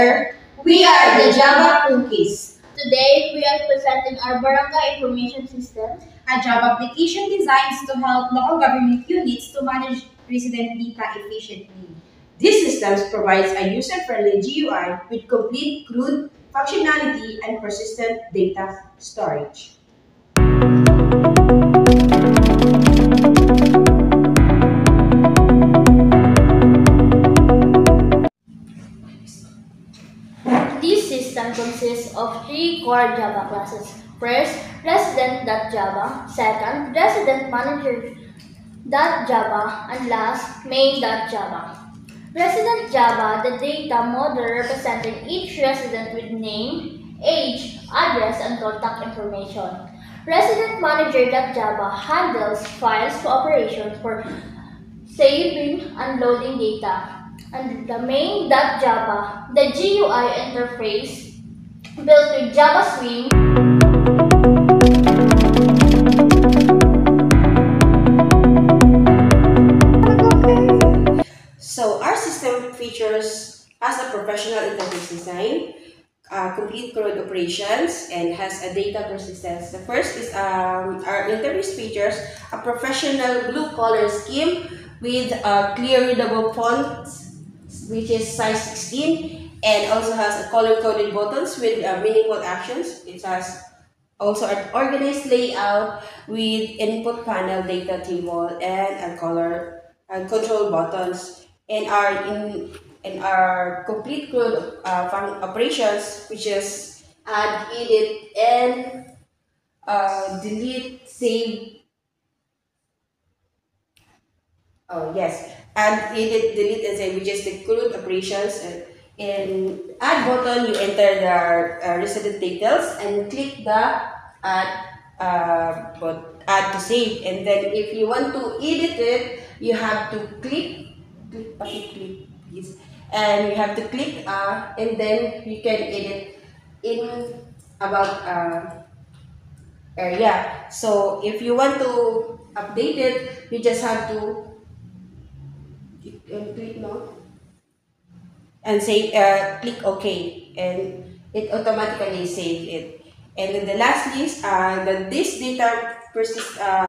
together, we are the Java Cookies. Today, we are presenting our Barangay Information System, A Java application designed to help local government units to manage resident data efficiently. This system provides a user-friendly GUI with complete CRUD functionality and persistent data storage. This system consists of three core Java classes. First, resident.java. Second, resident manager.java. And last, main.java. Resident Java, the data model representing each resident with name, age, address, and contact information. Resident Manager.java handles files cooperation for saving and loading data. And the main.java, the GUI interface built with Java Swing. So our system features has a professional interface design, complete CRUD operations, and has a data persistence. The first is our interface features a professional blue color scheme with clear readable fonts, which is size 16, and also has a color-coded buttons with meaningful actions. It has also an organized layout with input panel, data table, and a color and control buttons. And our complete CRUD operations, which is add, edit, and delete, save. Oh yes, add, edit, delete, and save, which is the CRUD operations. And in add button, you enter the resident details and click the add to save. And then if you want to edit it, you have to click, please, and you have to click and then you can edit in about area. So if you want to update it, you just have to click no and say click OK, and it automatically save it. And then the last list, this data persist